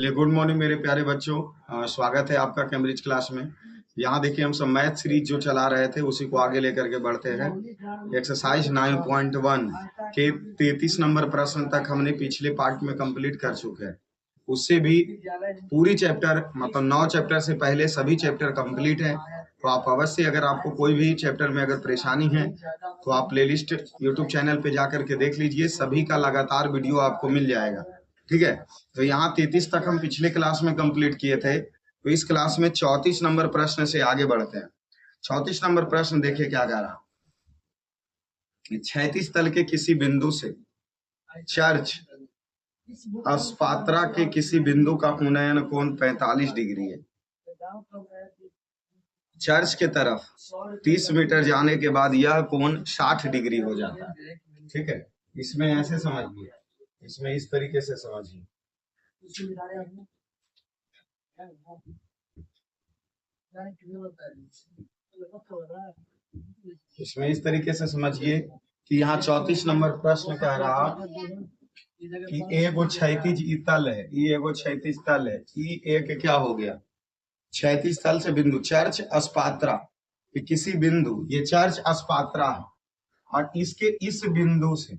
चलिए, good morning मेरे प्यारे बच्चों। स्वागत है आपका कैम्ब्रिज क्लास में। यहाँ देखिए, हम सब मैथ सीरीज जो चला रहे थे उसी को आगे लेकर के बढ़ते हैं। एक्सरसाइज 9.1 के 33 नंबर प्रश्न तक हमने पिछले पार्ट में कंप्लीट कर चुके हैं। उससे भी पूरी चैप्टर मतलब 9 चैप्टर से पहले सभी चैप्टर कंप्लीट है। तो आप अवश्य, अगर आपको कोई भी चैप्टर में अगर परेशानी है तो आप प्लेलिस्ट यूट्यूब चैनल पे जाकर के देख लीजिए, सभी का लगातार वीडियो आपको मिल जाएगा। ठीक है, तो यहाँ 33 तक हम पिछले क्लास में कंप्लीट किए थे। तो इस क्लास में 34 नंबर प्रश्न से आगे बढ़ते हैं। 34 नंबर प्रश्न देखिए क्या कह रहा है। 36 तल के किसी बिंदु से चर्च अस्पात्रा के किसी बिंदु का उन्नयन कोण 45 डिग्री है। चर्च के तरफ 30 मीटर जाने के बाद यह कोण 60 डिग्री हो जाता है। ठीक है, इसमें ऐसे समझिए, इसमें इस तरीके से समझिए। इसमें इस तरीके से समझिए कि यहाँ 34 नंबर प्रश्न कह रहा कि एगो क्षैतिज तल है, ये एगो क्षैतिज तल है, ये एक क्या हो गया, क्षैतिज तल से बिंदु चर्च अस्पात्रा कि किसी बिंदु, ये चर्च अस्पात्रा है और इसके इस बिंदु से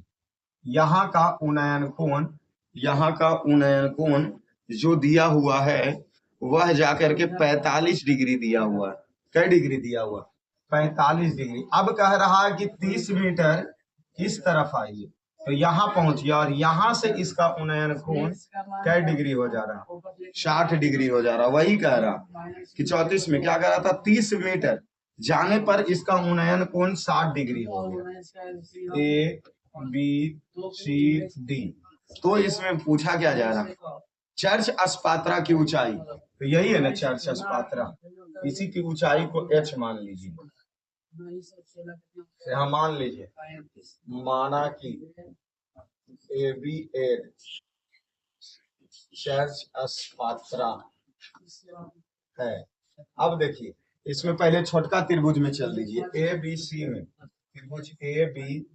यहाँ का उन्नयन कोण, यहाँ का उन्नयन कोण जो दिया हुआ है वह जाकर के 45 डिग्री दिया हुआ है। क्या डिग्री दिया हुआ? 45 डिग्री। अब कह रहा है कि 30 मीटर इस तरफ आइए, तो यहाँ पहुंचिए और यहाँ से इसका उन्नयन कोण क्या डिग्री हो जा रहा है? 60 डिग्री हो जा रहा। वही कह रहा कि 34 में क्या कह रहा था, 30 मीटर जाने पर इसका उन्नयन कोण 60 डिग्री हो गया। A B C D. तो इसमें पूछा क्या जा रहा है, चर्च अस्पात्रा की ऊंचाई, तो यही है ना चर्च अस्पात्रा, इसी की ऊंचाई को h मान लीजिए। यहाँ मान लीजिए, माना कि ए बी एड चर्च अस्पात्रा है। अब देखिए, इसमें पहले छोटका त्रिभुज में चल दीजिए, ए बी सी में, त्रिभुज ए बी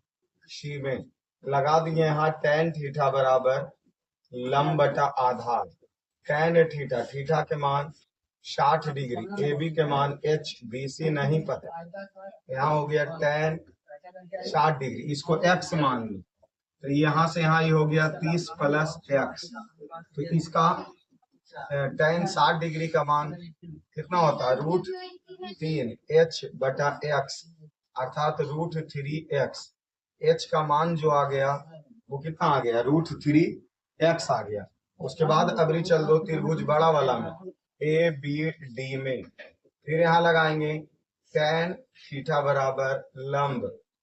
सी में लगा दिए यहाँ tan थीटा बराबर लंब बटा आधार। tan थीटा, थीटा के मान 60 डिग्री, ए बी के मान h, बी सी नहीं पता, यहाँ हो गया tan 60 डिग्री, इसको x मान लो, तो यहाँ से यहाँ ये हो गया 30 प्लस x। तो इसका tan 60 डिग्री का मान कितना होता है, √3 h बटा x, अर्थात √3x। h का मान जो आ गया वो कितना आ गया, √3x आ गया। उसके बाद अबरी चल दो त्रिभुज बड़ा वाला में, ए बी डी में, फिर यहाँ लगाएंगे tan थीटा बराबर लंब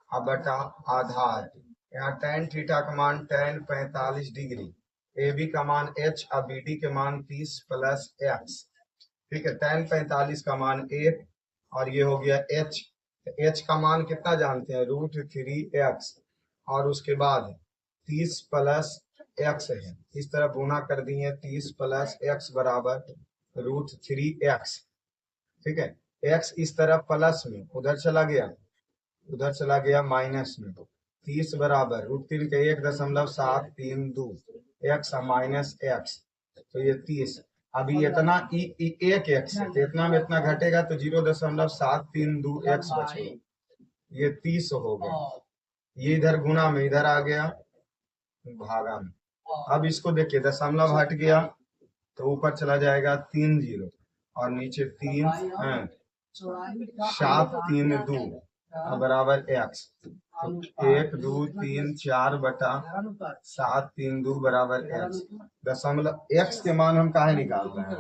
बटा आधार। यहाँ tan थीटा का मान tan 45 डिग्री, ए बी का मान h और बी डी के मान 30 प्लस x। ठीक है, tan 45 का मान 1 और ये हो गया h। h का मान कितना जानते हैं, √3x, और उसके बाद 30 प्लस x है, इस तरह गुना कर दिए, 30 प्लस x बराबर √3x। ठीक है, x इस तरफ प्लस में, उधर चला गया माइनस में, 30 बराबर √3 के 1.732 x माइनस x, तो ये 30। अभी इतना एक x है, तो इतना में इतना घटेगा तो 0.732 x बचेगा, ये 30 हो गया। ये इधर गुना में, इधर आ गया भागा में। अब इसको देखिए, दशमलव हट गया तो ऊपर चला जाएगा 3 0 और नीचे 3 है, 7 3 2 बराबर x। 1 2 3 4 बटा 7 3 2 बराबर x। दशमलव x के मान हम काहे निकाल रहे हैं,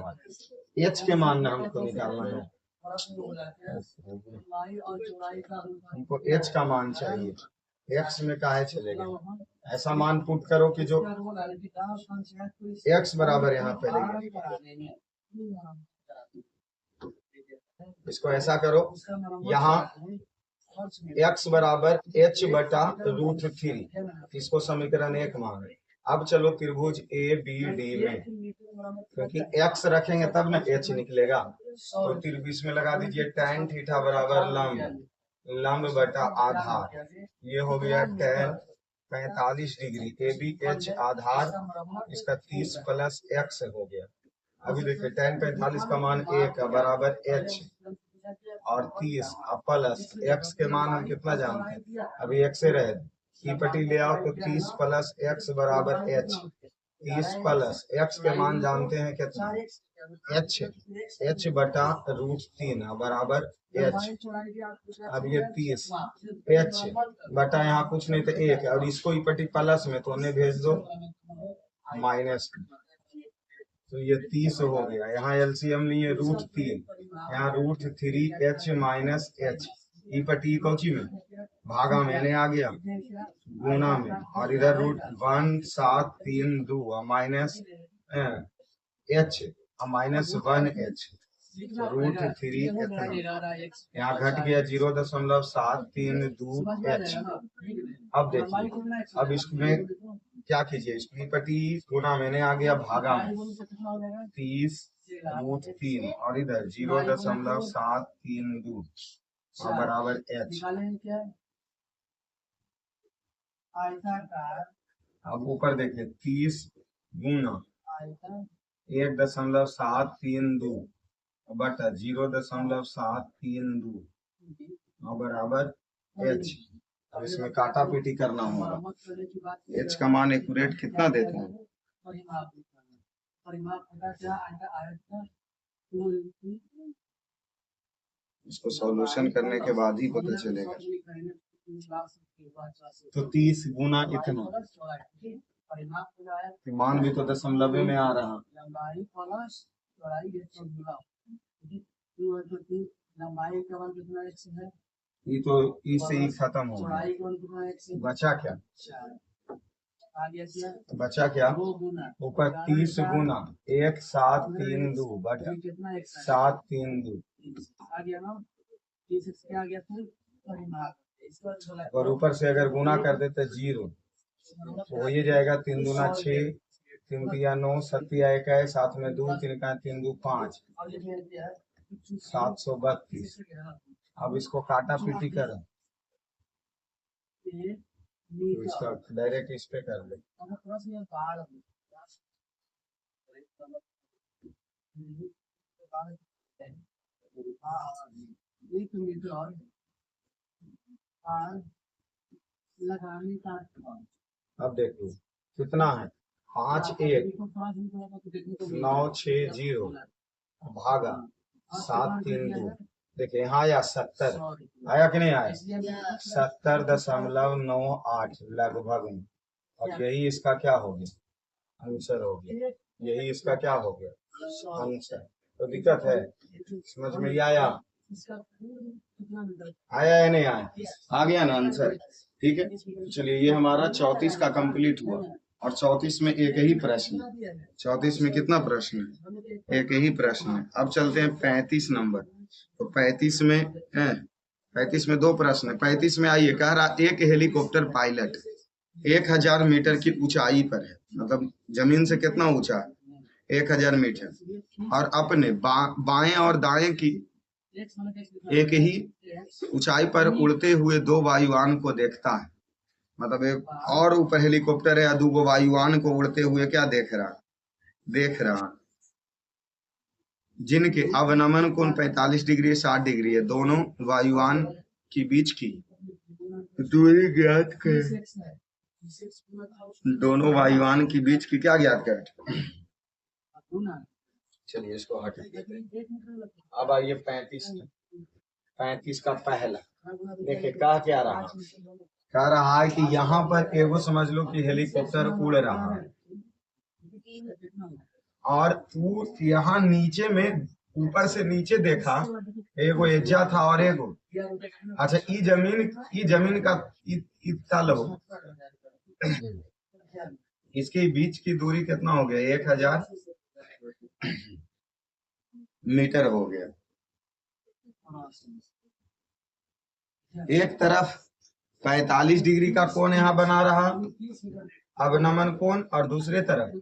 h के मान हमको निकालना है, हमको h का मान चाहिए, x में काहे चलेगा। ऐसा मान पुट करो कि जो x बराबर यहाँ पे लेंगे, इसको ऐसा करो, यहाँ x बराबर h बटा √3, इसको समीकरण 1 मान। अब चलो त्रिभुज ए बी डी में, क्योंकि x रखेंगे तब ना h निकलेगा, तो त्रिभुज में लगा दीजिए tan थीटा बराबर लंब बटा आधार, ये हो गया tan 45 degree, A B H आधार इसका 30 प्लस एक्स हो गया। अभी देखिए tan 45 का मान 1 है बराबर एच और 30 प्लस एक्स के मान हम कितना जानते हैं, अभी एक्स से रहे ई पट्टी ले आओ तो 30 प्लस एक्स बराबर एच, 30 प्लस एक्स के मान जानते हैं कितना, एच, एच बटा √3 बराबर एच। अब ये 30 एच बटा यहाँ कुछ नहीं तो 1 है और इसको ई पट्टी प्लस में तो उन्हें भेज दो माइनस, तो ये 30 हो गया। यहाँ एलसीएम लिए √3, यहाँ √3 एच माइनस एच, ई पट्टी कौची में भागा में आ गया गुना में, और इधर √1,732 माइनस एच -1 एच, √3 इतना यहाँ घट गया 0.732 एच। अब देखिए अब इसमें क्या कीजिए, इसकी पट्टी गुना मैंने आ गया भागा में 30√3 और इधर 0.732 बराबर एच। अब ऊपर देखिए 30 गुना 1.732 बटा 0.732 बराबर एच। अब इसमें काटा पीटी करना होगा, एच का मान एक्यूरेट कितना देते हैं, इसको सॉल्यूशन करने के बाद ही पता चलेगा। तो 30 गुना इतना, मान भी तो दशमलव में आ रहा, ये तो इससे ही खत्म हो गया, बचा क्या, बचा क्या, ऊपर 30 गुना 1,732 बटा 732 और ऊपर से अगर गुना कर देते 0 तो हो ही जाएगा 3 दूना 6, 3 तिया 9, 7 तिया 1 है, 7 में 2, 3 का 3 2 5, 732। अब इसको काटा पीटी करें तो इसका डायरेक्ट इस पे कर दे, अब देखो कितना है 51960 भागा 732, देखिए यहाँ आया 70, आया कि नहीं आया 70.98 लगभग में। अब यही इसका क्या हो गया, आंसर हो गया, यही इसका क्या हो गया आंसर। तो दिक्कत है, समझ में आया, आया या नहीं आया, आ गया ना आंसर, ठीक है। चलिए ये हमारा 34 का कंप्लीट हुआ और 34 में एक ही प्रश्न, 34 में कितना प्रश्न है, एक ही प्रश्न है। अब चलते हैं 35 नंबर, तो 35 में है, 35 में 2 प्रश्न है। 35 में आइए कह रहा एक हेलीकॉप्टर पायलट 1000 मीटर की ऊंचाई पर है, मतलब जमीन से कितना ऊंचा है 1000 मीटर, और अपने बाएं और दाएं की एक ही ऊंचाई पर उड़ते हुए 2 वायुयान को देखता है, मतलब एक और ऊपर हेलीकॉप्टर है या 2 वायुयान को उड़ते हुए क्या देख रहा, जिनके अवनमन कोण 45 डिग्री 60 डिग्री है, दोनों वायुयान के बीच की दूरी ज्ञात करें, दोनों वायुयान के बीच की क्या ज्ञात करें। चलिए इसको हटा, अब आइए 35 का पहला देखिए क्या रहा, कह रहा है कि यहाँ पर एगो समझ लो कि हेलीकॉप्टर उड़ रहा है और यहाँ नीचे में ऊपर से नीचे देखा एगो एज्जा था और एगो, अच्छा ई जमीन का तल हो, इसके बीच की दूरी कितना हो गया 1000 मीटर हो गया। एक तरफ 45 डिग्री का कोण यहाँ बना रहा अवनमन कोण और दूसरे तरफ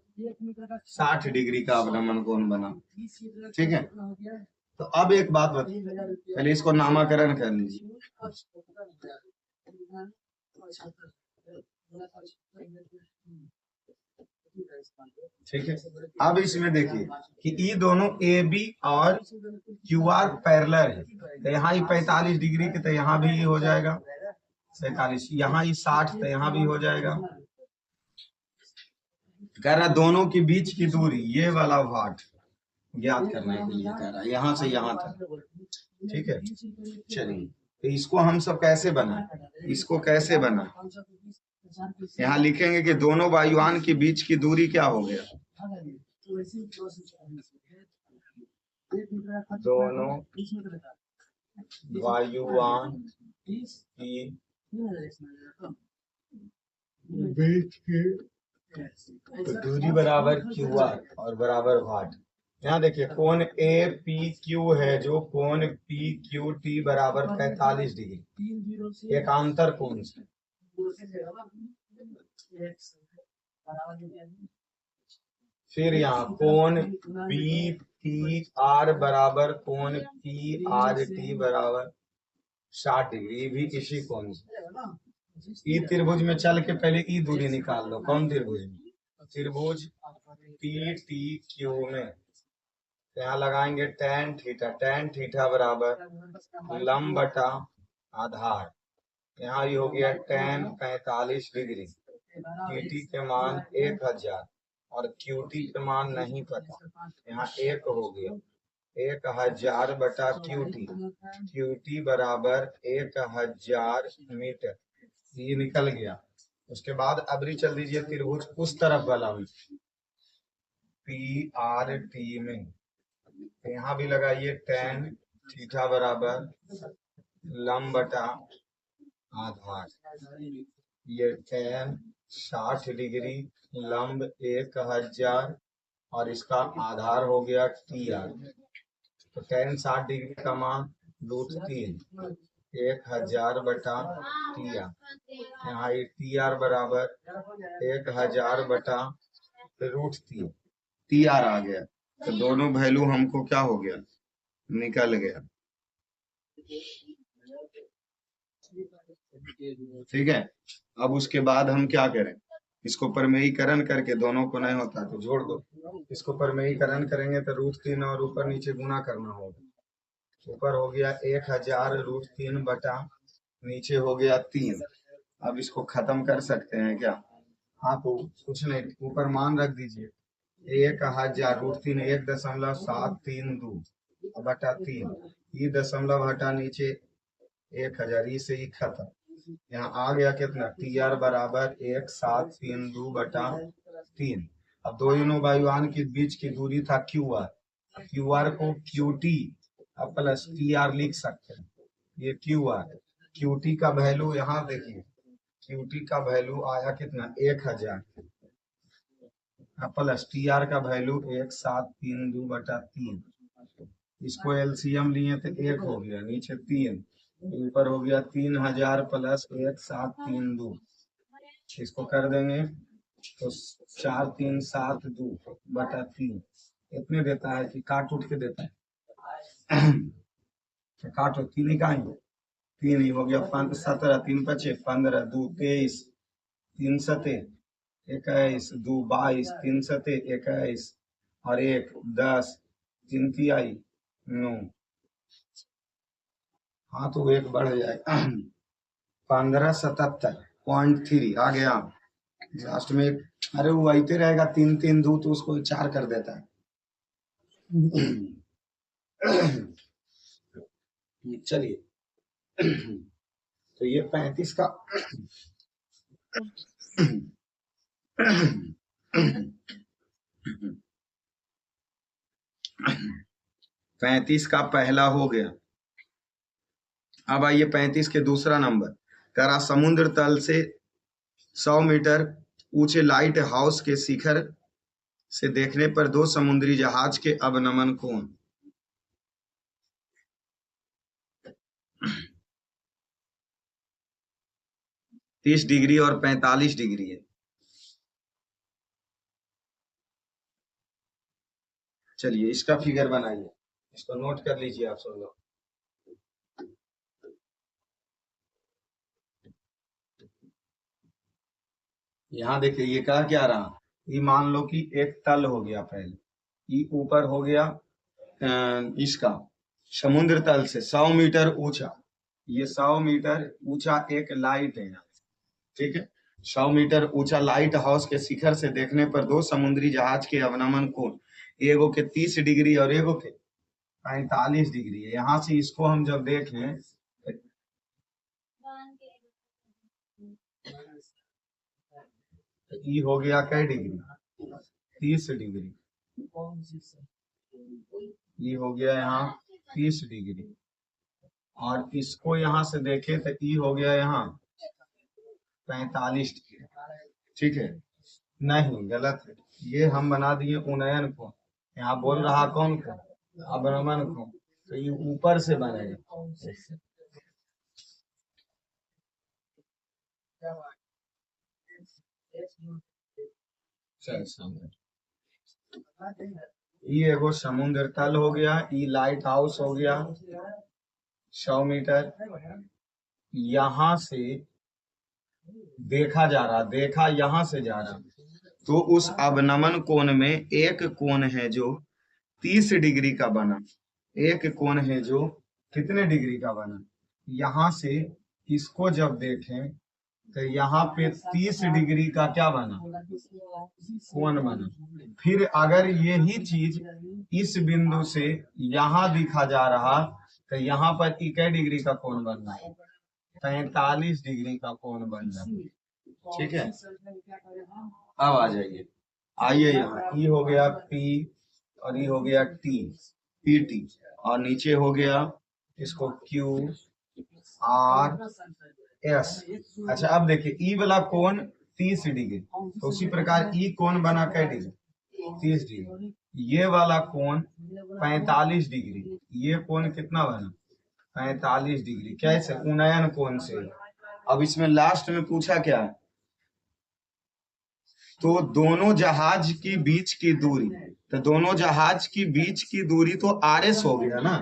60 डिग्री का अवनमन कोण बना, ठीक है। तो अब एक बात बताइए, पहले इसको नामकरण कर लीजिए, ठीक है। अब इसमें देखिए कि ये दोनों ए बी और क्यू आर पैरेलल है, तो यहाँ ये 45 डिग्री के, तो यहाँ भी ये हो जाएगा 45, यहाँ ये 60, तो यहाँ भी हो जाएगा। कह रहा दोनों के बीच की दूरी ये वाला वाट ज्ञात करने के लिए कह रहा है, यहाँ से यहाँ तक। ठीक है, चलिए तो इसको हम सब कैसे बना, इसको कैसे बना, यहाँ लिखेंगे कि दोनों वायुयान के बीच की दूरी क्या हो गया, दोनों वायुयान की बीच की दूरी बराबर क्यू आर और बराबर वाट। यहाँ देखिए कोण ए पी क्यू है, जो कोण पी क्यू टी बराबर 45 डिग्री एकांतर कोण से। फिर यहाँ कोण बी टी आर बराबर कोण पी आर टी बराबर 60 डिग्री, भी इसी कोण से। ई त्रिभुज में चल के पहले ई दूरी निकाल लो, कौन त्रिभुज में, त्रिभुज पी टी क्यू में यहाँ लगाएंगे tan थीटा बराबर लंब बटा आधार, यहाँ ये हो गया tan 45 डिग्री, टी के मान 1000 और क्यूटी के मान नहीं पता, यहाँ 1 हो गया, 1000 बटा क्यूटी बराबर 1000 मीटर, ये निकल गया। उसके बाद अबरी चल दीजिए त्रिभुज उस तरफ वाला में पी आर टी में, यहाँ भी लगाइए tan थीटा बराबर लंब बटा आधार, ये tan 60 डिग्री लंब 1000 और इसका आधार हो गया टी आर, तो tan 60 डिग्री का मान √3 1000 बटा टी आर, यहाँ ये टी आर बराबर 1000 बटा √3, टी आर आ गया, तो दोनों वैल्यू हमको क्या हो गया, निकल गया। ठीक है, अब उसके बाद हम क्या करें, इसको परमेयीकरण करके, दोनों को नहीं होता तो जोड़ दो, इसको परमेयीकरण करेंगे तो √3 और ऊपर नीचे गुना करना होगा, ऊपर हो गया 1000 √3 बटा नीचे हो गया 3। अब इसको खत्म कर सकते हैं क्या, हाँ तो कुछ नहीं, ऊपर मान रख दीजिए 1000 √3 1.732 बटा 3, ये दशमलव हटा नीचे 1000, से ही खत्म, यहाँ आ गया कितना, टी आर बराबर 1732 बटा 3। अब दोनों वायुयान के बीच की दूरी था क्यू आर को क्यू टी अब प्लस टी आर लिख सकते हैं, ये क्यू आर, क्यू टी का वैल्यू यहाँ देखिए, क्यू टी का वैल्यू आया कितना 1000 प्लस टी आर का वैल्यू 1732 बटा 3, इसको एलसीएम लिए तो 1 हो गया, नीचे 3, ऊपर हो गया 3000 प्लस 1732, इसको कर देंगे तो 4372 बटा 3, इतने देता है कि काट उठ के देता है तो काटो, 3 ही का 3 ही हो गया, 17 3 5 15 2 23 3 7 21 2 22 3 7 21 और 1 10 3 तिहाई 9, हाँ तो 1 बढ़ जाएगा 1577.3 आ गया लास्ट में। अरे वो आते रहेगा 3 3 2 तो उसको 4 कर देता है चलिए तो ये 35 का 35 का पहला हो गया। अब आइए 35 के दूसरा नंबर, करा समुद्र तल से 100 मीटर ऊंचे लाइट हाउस के शिखर से देखने पर 2 समुद्री जहाज के अवनमन कोण 30 डिग्री और 45 डिग्री है। चलिए इसका फिगर बनाइए, इसको नोट कर लीजिए आप सब लोग। यहाँ देखिए ये कह क्या रहा, ये मान लो कि एक तल हो गया पहले, ये ऊपर हो गया इसका समुद्र तल से 100 मीटर ऊंचा, ये 100 मीटर ऊंचा एक लाइट है यहाँ, ठीक है। 100 मीटर ऊंचा लाइट हाउस के शिखर से देखने पर दो समुद्री जहाज के अवनमन कोण, एगो के 30 डिग्री और एगो के 45 डिग्री है। यहाँ से इसको हम जब देखें, ई हो गया कै डिग्री, 30 डिग्री, ये हो गया यहाँ 30 डिग्री, और इसको यहाँ से देखे तो ई हो गया यहाँ 45 डिग्री, ठीक है। नहीं, गलत है, ये हम बना दिए उन्नयन को, यहाँ बोल रहा कौन को, अवनमन को, तो ये ऊपर से बनेगा। ये एगो समुद्र तल हो गया, ये लाइट हाउस हो गया 100 मीटर, यहाँ से देखा जा रहा, देखा यहाँ से जा रहा, तो उस अवनमन कोण में एक कोण है जो 30 डिग्री का बना, एक कोण है जो कितने डिग्री का बना, यहाँ से इसको जब देखें तो यहाँ पे 30 डिग्री का क्या बना, कोण बना। फिर अगर यही चीज इस बिंदु से यहाँ दिखा जा रहा तो यहाँ पर इक्कीस डिग्री का कोण बन रहा है, 45 डिग्री का कोण बन रहा है, ठीक है। अब आ जाइए, आइए यहाँ ई हो गया पी और ई हो गया टी, पी टी, और नीचे हो गया इसको क्यू आर एस। अच्छा अब देखिए ई वाला कोण 30 डिग्री, तो उसी प्रकार ई कोण बना कै डिग्री, 30 डिग्री, ये वाला कोण 45 डिग्री, ये कोण कितना बना 45 डिग्री, कैसे, उन्नयन कोण से। अब इसमें लास्ट में पूछा क्या है, तो दोनों जहाज की बीच की दूरी, तो दोनों जहाज की बीच की दूरी तो आर एस हो गया ना,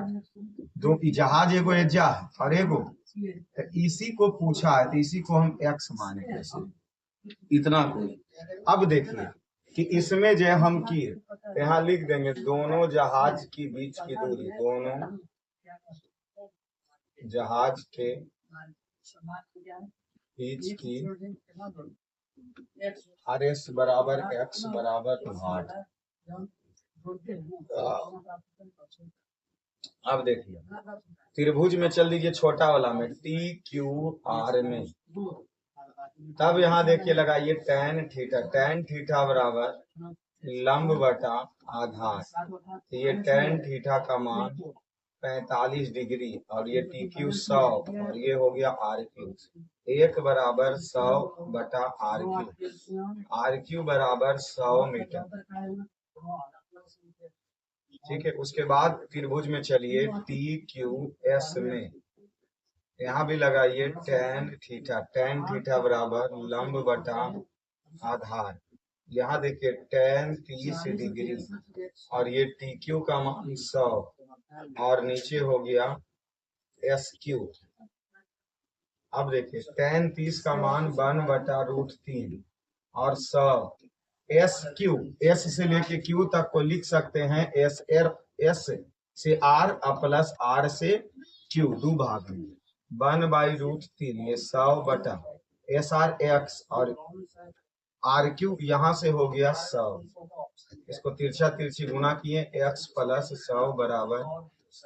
दो जहाज एगो एजा है और एगो, तो इसी को पूछा है तो इसी को हम एक्स माने, कैसे इतना कोई। अब देखिए कि इसमें जो हम की यहाँ लिख देंगे दोनों जहाज की बीच की दूरी, दोनों जहाज के बीच की आर एस बराबर एक्स बराबर 8। अब देखिए त्रिभुज में चल दीजिए छोटा वाला में टी क्यू आर में, तब यहाँ देखिए लगाइए tan थीटा बराबर लंब बटा आधार, तो ये tan थीटा का मान 45 डिग्री और ये टी क्यू 100 और ये हो गया आर क्यू, एक बराबर 100 बटा आर क्यू बराबर 100 मीटर, ठीक है। उसके बाद त्रिभुज में चलिए टी क्यू एस में, यहाँ भी लगाइए tan थीटा बराबर लंब बटा आधार, यहाँ देखिए tan 30 डिग्री और ये टी क्यू का मान 100 और नीचे हो गया एस क्यू। अब देखिए tan 30 का मान 1 बटा √3 और 100, एस क्यू, एस से लेके क्यू तक को लिख सकते हैं एस से आर प्लस आर से क्यू, दो भाग में 1/√3, ये 100 बटा एस आर एक्स और आर क्यू यहाँ से हो गया 100, इसको तिरछा तिरछी गुना किए, एक्स प्लस 100 बराबर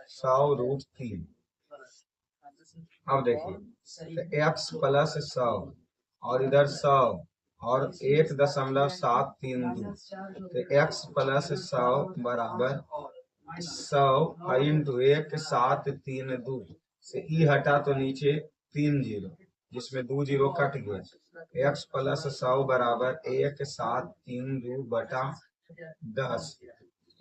100√3। अब देखिए एक्स प्लस 100 और इधर 100 और 1.732, तो एक्स प्लस 100 बराबर 100 इंटू 1.732 से ई हटा तो नीचे 3 जीरो, जिसमें 2 जीरो कट गया, एक्स प्लस 100 बराबर 1.732 बटा 10,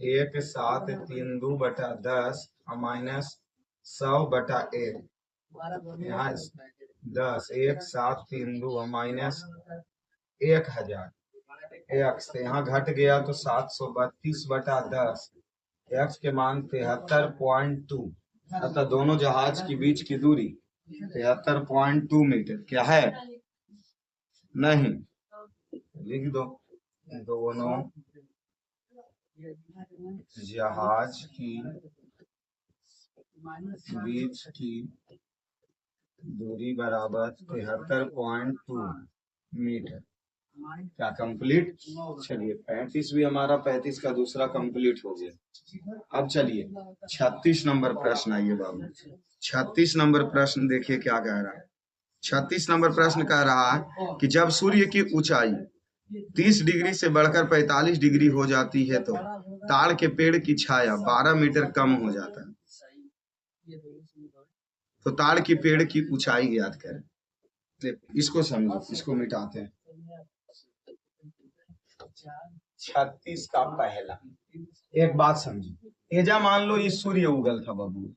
1.732 बटा 10 माइनस 100 बटा 1, यहाँ 10, 1.732 माइनस 1000 एक्स, यहाँ घट गया तो 732 बटा 10, एक्स के मान 73.2, अतः दोनों जहाज की बीच की दूरी 73.2 मीटर क्या है, नहीं लिख दो, दोनों जहाज की बीच की दूरी बराबर 73.2 मीटर। क्या कंप्लीट? चलिए 35 भी हमारा 35 का दूसरा कंप्लीट हो गया। अब चलिए 36 नंबर प्रश्न आइए बाबू। 36 नंबर प्रश्न देखिए क्या कह रहा है। 36 नंबर प्रश्न कह रहा है कि जब सूर्य की ऊंचाई 30 डिग्री से बढ़कर 45 डिग्री हो जाती है तो ताड़ के पेड़ की छाया 12 मीटर कम हो जाता है। तो ताड़ की पेड़ की ऊंचाई ज्ञात करें। इसको समझो, इसको मिटाते हैं। 36 का पहला एक बात समझो, एजा मान लो ये सूर्य उगल था बाबू,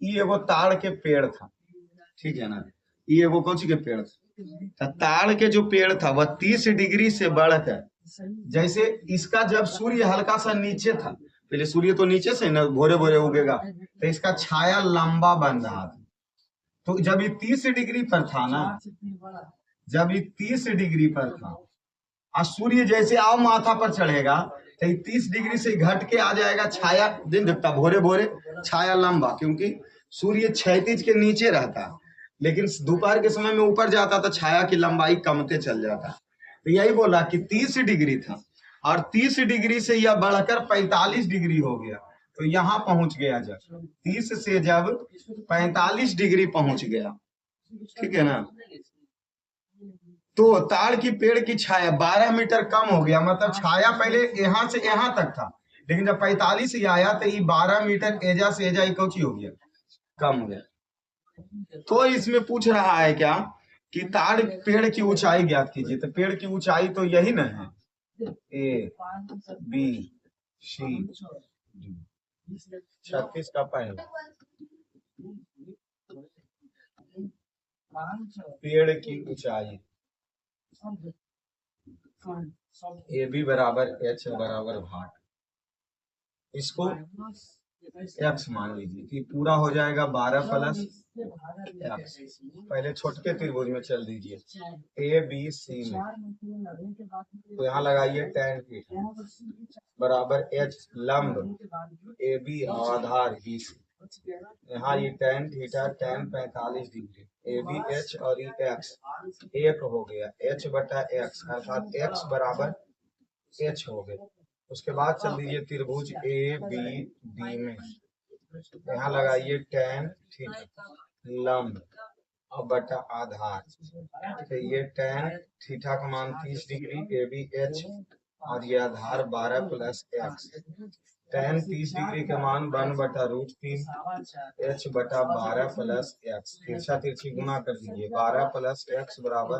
ये एगो ताड़ के पेड़ था, ठीक है ना, ये एगो कौन सी के पेड़ था, ताड़ के जो पेड़ था वह 30 डिग्री से बढ़कर, जैसे इसका जब सूर्य हल्का सा नीचे था, पहले सूर्य तो नीचे से ना भोरे भोरे उगेगा, तो इसका छाया लंबा बन रहा था। तो जब ये 30 डिग्री पर था ना, जब ये 30 डिग्री पर था और सूर्य जैसे आओ माथा पर चढ़ेगा तो 30 डिग्री से घट के आ जाएगा, छाया दिन दिखता भोरे भोरे, छाया लंबा, क्योंकि सूर्य क्षैतिज के नीचे रहता, लेकिन दोपहर के समय में ऊपर जाता तो छाया की लंबाई कमते चल जाता। तो यही बोला कि 30 डिग्री था और 30 डिग्री से यह बढ़कर 45 डिग्री हो गया, तो यहाँ पहुंच गया। जब 30 से जब 45 डिग्री पहुंच गया, ठीक है ना, तो ताड़ की पेड़ की छाया 12 मीटर कम हो गया। मतलब छाया पहले यहाँ से यहाँ तक था, लेकिन जब 45 ही आया तो ये 12 मीटर एजा से एजा कौची हो गया, कम हो गया। तो इसमें पूछ रहा है क्या कि ताड़ पेड़ की ऊंचाई ज्ञात कीजिए। तो पेड़ की ऊंचाई तो यही ना है, ए बी सी डी। 36 का पहला पेड़ की ऊंचाई ए बी बराबर एच बराबर भाट, इसको एक्स मान लीजिए कि पूरा हो जाएगा 12 प्लस एक्स। पहले छोटे त्रिभुज में चल दीजिए, ए बी सी में, तो यहाँ लगाइए tan थीटा बराबर एच लंब A B Aadhaar B C. यहाँ ये tan theta tan 45 degree, A B H और ये एक्स एक हो गया, एच बटा एक्स अर्थात एक्स बराबर एच हो गया। उसके बाद चल दीजिए त्रिभुज ए बी डी में, यहाँ लगाइए tan थीटा लंब और बटा आधार, तो ये tan थीटा का मान 30 डिग्री, ए बी एच और ये आधार 12 प्लस एक्स, tan 30 डिग्री का मान 1/√3 एच बटा 12 प्लस एक्स, तिरछा तिरछी गुना कर दीजिए, 12 प्लस एक्स बराबर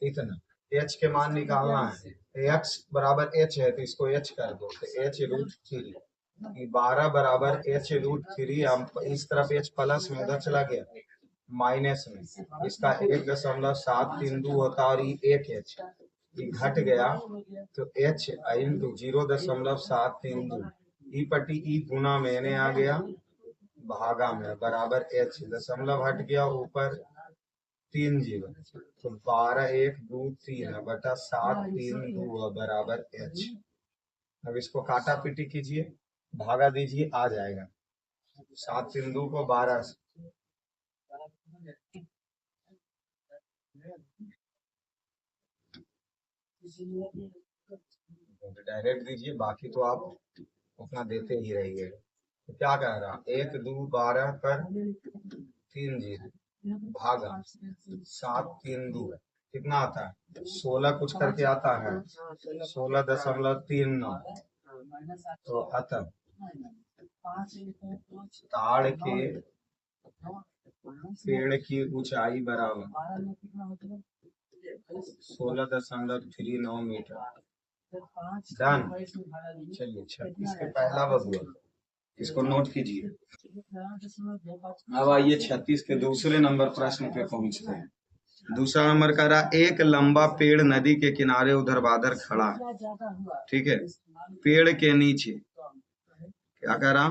इतना। एच के मान निकालना है, एक्स बराबर एच है तो इसको एच कर दो, तो h√3, 12 बराबर h√3, हम इस तरफ एच प्लस में उधर चला गया माइनस में, इसका 1.732 होता और ये 1 एच घट गया, तो एच इंटू 0.732 ई पट्टी ई गुना मैंने आ गया भागा में बराबर एच, दशमलव हट गया ऊपर 3 जीरो, तो 12 1 2 3 बटा 7 3 2 बराबर एच। अब इसको काटा पीटी कीजिए, भागा दीजिए, आ जाएगा 7 3 2 को 12 से, डायरेक्ट दीजिए, बाकी तो आप अपना देते ही रहिए। तो क्या कह रहा, 1 2 12 कर 3 जीरो भागा 7 3 2 कितना आता है 16 कुछ करके आता है 16.39। तो अतः ताड़ के पेड़ की ऊंचाई बराबर 16.39 मीटर। डन। चलिए 36 के पहला बबुआ, इसको नोट कीजिए। अब आइए 36 के दूसरे नंबर प्रश्न पे पहुंचते हैं। दूसरा नंबर कह रहा, एक लंबा पेड़ नदी के किनारे ऊर्ध्वाधर खड़ा है, ठीक है, पेड़ के नीचे क्या कह रहा,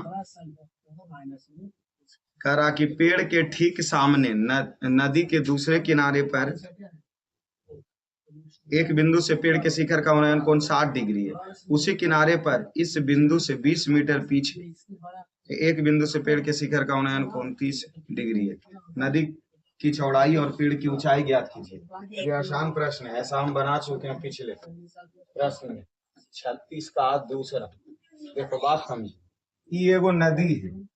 कह रहा कि पेड़ के ठीक सामने नदी के दूसरे किनारे पर एक बिंदु से पेड़ के शिखर का उन्नयन कोण 60 डिग्री है। उसी किनारे पर इस बिंदु से 20 मीटर पीछे एक बिंदु से पेड़ के शिखर का उन्नयन कोण 30 डिग्री है। नदी की चौड़ाई और पेड़ की ऊंचाई ज्ञात कीजिए। ये आसान प्रश्न है, ऐसा हम बना चुके हैं पिछले प्रश्न में। 36 का दूसरा, देखो बात समझो, ये एगो नदी है,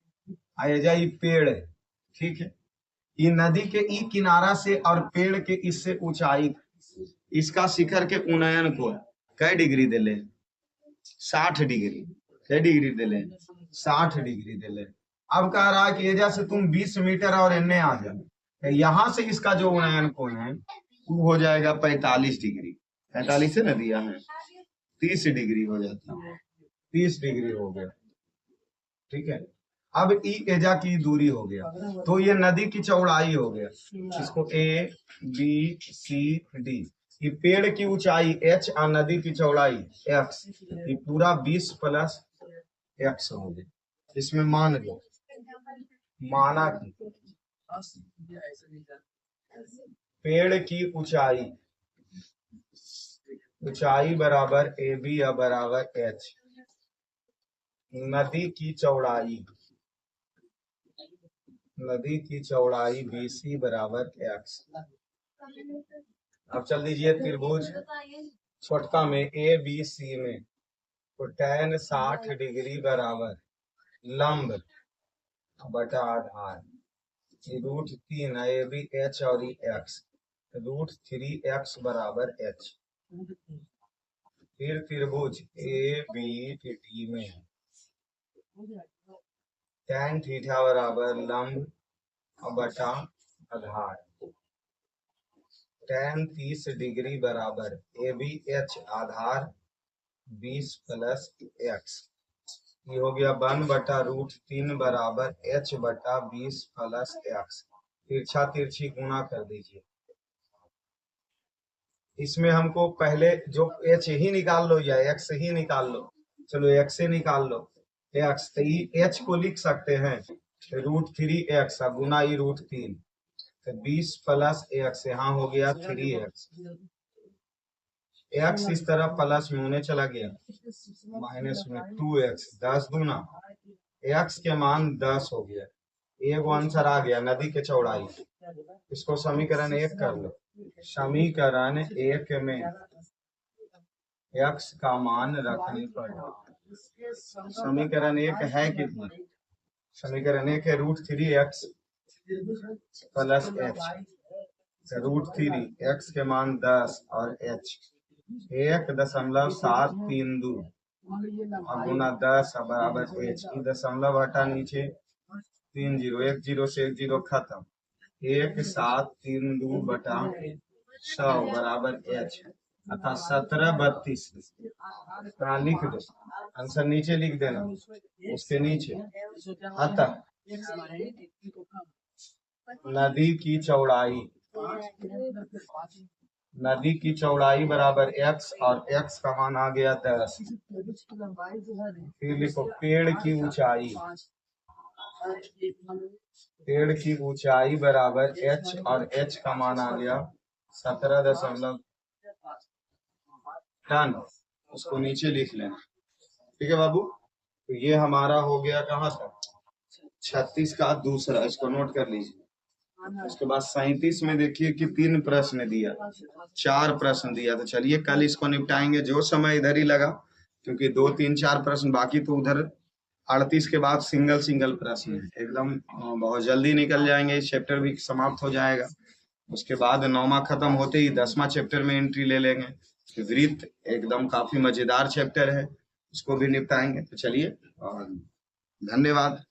आएजा ये पेड़ है, ठीक है। ये नदी के ई किनारा से और पेड़ के इससे ऊंचाई, इसका शिखर के उन्नयन को कै डिग्री दिले? 60 डिग्री। कै डिग्री दिले? 60 डिग्री दिले। अब कह रहा है कि एजा से तुम 20 मीटर और इन्ने आ जाओ, यहां से इसका जो उन्नयन कोण है वो हो जाएगा 45 डिग्री। 45 से न दिया है, 30 डिग्री हो जाता है, 30 डिग्री हो गया, ठीक है। अब ई एजा की दूरी हो गया, तो ये नदी की चौड़ाई हो गया। इसको ए बी सी डी, ये पेड़ की ऊंचाई h और नदी की चौड़ाई x, ये पूरा 20 प्लस x हो गया। इसमें मान लो, माना कि पेड़ की ऊंचाई बराबर ए बी या बराबर h, नदी की चौड़ाई BC बराबर x। अब चल दीजिए त्रिभुज छोटका में ABC में, तो tan 60 डिग्री बराबर लंब बटा आधार, √3 है, ये भी h और ये x, √3x बराबर h। फिर त्रिभुज ABD में tan थीटा बराबर लंब बटा आधार, tan 30 डिग्री बराबर ABH आधार 20 प्लस x, ये हो गया 1 बटा √3 बराबर h बटा 20 प्लस x। तिरछा तिरछी गुणा कर दीजिए। इसमें हमको पहले जो h ही निकाल लो या x ही निकाल लो, चलो x से निकाल लो x, तो h को लिख सकते हैं √3x गुना ही √3, तो 20 प्लस x, यहाँ हो गया 3x, x इस तरह प्लस में होने चला गया, माइनस में 2x, 10 दूना x के मान 10 हो गया। एक आंसर आ गया नदी के चौड़ाई। इसको समीकरण 1 कर लो। समीकरण 1 में x का मान रखने पर, समीकरण 1 है कितना? समीकरण 1 है √3x प्लस h, √3 x के मान 10 और h 1.732 और गुना 10 बराबर h, दशमलव हटा नीचे 3 0, 1 0 से 1 0 खत्म, 1732 बटा 100 बराबर h, अर्थात 1732। लिख दो, आंसर नीचे लिख देना, उसके नीचे। अतः नदी की चौड़ाई बराबर x और x का मान आ गया 10। फिर लिखो पेड़ की ऊंचाई बराबर h और h का मान आ गया 17 टन, उसको नीचे लिख लेना, ठीक है बाबू। तो ये हमारा हो गया कहाँ तक? 36 का दूसरा, इसको नोट कर लीजिए। उसके बाद 37 में देखिए कि 3 प्रश्न दिया, 4 प्रश्न दिया, तो चलिए कल इसको निपटाएंगे। जो समय इधर ही लगा, क्योंकि 2 3 4 प्रश्न बाकी, तो उधर 38 के बाद सिंगल प्रश्न है, एकदम बहुत जल्दी निकल जाएंगे, इस चैप्टर भी समाप्त हो जाएगा। उसके बाद 9वां खत्म होते ही 10वां चैप्टर में एंट्री ले लेंगे। वृत्त एकदम काफी मजेदार चैप्टर है, उसको भी निपटाएंगे। तो चलिए, और धन्यवाद।